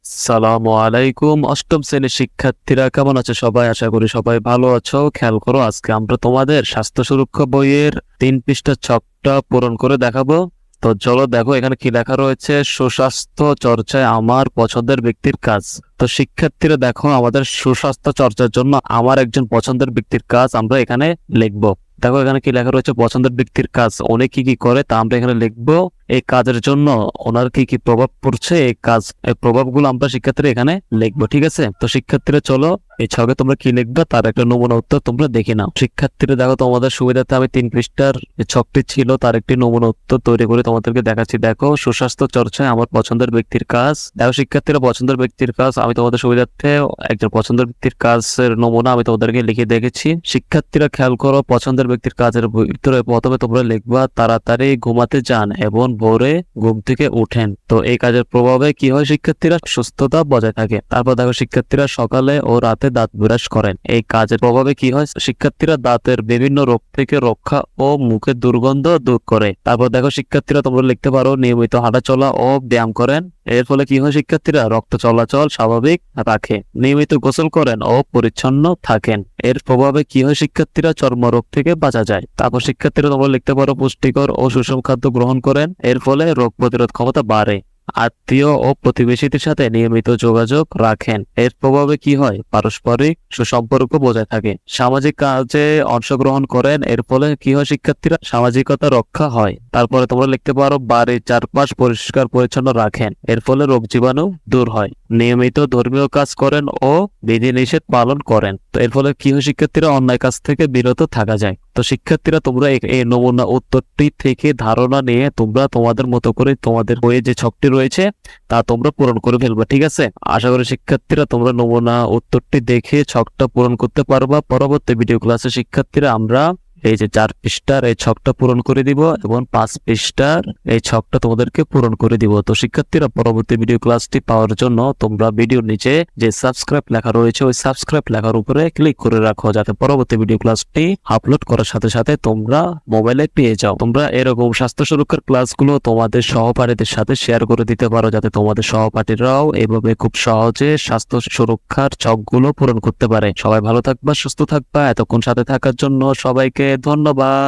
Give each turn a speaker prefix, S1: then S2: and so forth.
S1: সালামু আলাইকুম। অষ্টম শ্রেণীর শিক্ষার্থীরা কেমন আছো সবাই? আশা করি সবাই ভালো আছো। খেয়াল করো, আজকে আমরা তোমাদের স্বাস্থ্য সুরক্ষা বইয়ের 3 পৃষ্ঠার ছকটা পূরণ করে দেখাবো। তো চলো দেখো এখানে কি লেখা রয়েছে। সুস্বাস্থ্য চর্চায় আমার পছন্দের ব্যক্তির কাজ। তো শিক্ষার্থীরা দেখো, আমাদের সুস্বাস্থ্য চর্চার জন্য আমার একজন পছন্দের ব্যক্তির কাজ আমরা এখানে লিখবো। দেখো এখানে কি লেখা রয়েছে, পছন্দের ব্যক্তির কাজ। উনি কি কি করে তা আমরা এখানে লিখবো। এই কাজের জন্য ওনার কি কি প্রভাব পড়ছে, এই প্রভাবগুলো আমরা শিক্ষার্থীরা এখানে লিখবো। ঠিক আছে, তো শিক্ষার্থীরা চলো এই ছকে তোমরা কি লিখবে তার একটা নমুনা উত্তর তোমরা দেখে নাও। শিক্ষার্থীরা দেখো, তোমাদের সুবিধাতে আমি 3 পৃষ্ঠার যে ছকটি ছিল তার একটি নমুনা উত্তর তৈরি করে তোমাদেরকে দেখাচ্ছি। দেখো, সুস্বাস্থ্য চর্চায় আমার পছন্দের ব্যক্তির কাজ। দেখো শিক্ষার্থীরা, পছন্দের ব্যক্তির কাজ আমি তোমাদের সুবিধার্থে একজন পছন্দের ব্যক্তির কাজের নমুনা আমি তোমাদেরকে লিখে দেখেছি। শিক্ষার্থীরা খেয়াল করো, পছন্দের ব্যক্তির কাজের ভিতরে প্রথমে তোমরা লিখবা তাড়াতাড়ি ঘুমাতে যান এবং ভোরে ঘুম থেকে উঠেন। তো এই কাজের প্রভাবে কি হয়, শিক্ষার্থীরা সুস্থতা বজায় থাকে। তারপর দেখো, শিক্ষার্থীরা সকালে ও রাতে দাঁত ব্রাশ করেন। এই কাজের প্রভাবে কি হয়, শিক্ষার্থীরা দাঁতের বিভিন্ন রোগ থেকে রক্ষা ও মুখের দুর্গন্ধ দূর করে। তারপর দেখো শিক্ষার্থীরা, তোমরা লিখতে পারো নিয়মিত হাঁটা চলা ও ব্যায়াম করেন। এর ফলে কি হয়, শিক্ষার্থীরা রক্ত চলাচল স্বাভাবিক রাখে। নিয়মিত গোসল করেন ও পরিচ্ছন্ন থাকেন। এর প্রভাবে কি হয়, শিক্ষার্থীরা চর্মরোগ থেকে বাঁচা যায়। তারপর শিক্ষার্থীরা তোমরা লিখতে পারো পুষ্টিকর ও সুষম খাদ্য গ্রহণ করেন। এর ফলে রোগ প্রতিরোধ ক্ষমতা বাড়ে। আত্মীয় ও প্রতিবেশীদের সাথে নিয়মিত যোগাযোগ রাখেন। এর প্রভাবে কি হয়, পারস্পরিক সুসম্পর্ক বজায় থাকে। সামাজিক কাজে অংশগ্রহণ করেন। এর ফলে কি হয়, শিক্ষার্থীরা সামাজিকতা রক্ষা হয়। তারপরে তোমরা লিখতে পারো বাড়ির চারপাশ পরিষ্কার পরিচ্ছন্ন রাখেন। এর ফলে রোগ জীবাণু দূর হয়। নিয়মিত ধর্মীয় কাজ করেন ও বিধিনিষেধ পালন করেন। তো এর ফলে কি হয়, শিক্ষার্থীরা অন্যায় কাজ থেকে বিরত থাকা যায়। তো শিক্ষার্থীরা, তোমরা এই নমুনা উত্তরটি থেকে ধারণা নিয়ে তোমরা তোমাদের মতো করে তোমাদের বইয়ে যে ছকটি রয়েছে তা তোমরা পূরণ করে ফেলবে। ঠিক আছে, আশা করি শিক্ষার্থীরা তোমরা নমুনা উত্তরটি দেখে ছকটা পূরণ করতে পারবা। পরবর্তী ভিডিও ক্লাসে শিক্ষার্থীরা আমরা এই যে 4 পৃষ্ঠার এই ছকটা পূরণ করে দিব এবং 5 পৃষ্ঠার এই ছকটা তোমাদেরকে পূরণ করে দিব। তো শিক্ষার্থীরা, পরবর্তী ভিডিও ক্লাসটি পাওয়ার জন্য তোমরা ভিডিওর নিচে যে সাবস্ক্রাইব লেখা রয়েছে ওই সাবস্ক্রাইব লেখার উপরে ক্লিক করে রাখো, যাতে পরবর্তী ভিডিও ক্লাসটি আপলোড করার সাথে সাথে তোমরা মোবাইলে পেয়ে যাও। তোমরা এরকম স্বাস্থ্য সুরক্ষার ক্লাসগুলো তোমাদের সহপাঠীদের সাথে শেয়ার করে দিতে পারো, যাতে তোমাদের সহপাঠীরাও এভাবে খুব সহজে স্বাস্থ্য সুরক্ষার ছকগুলো পূরণ করতে পারে। সবাই ভালো থাকবা, সুস্থ থাকবা। এতক্ষণ সাথে থাকার জন্য সবাইকে ধন্যবাদ।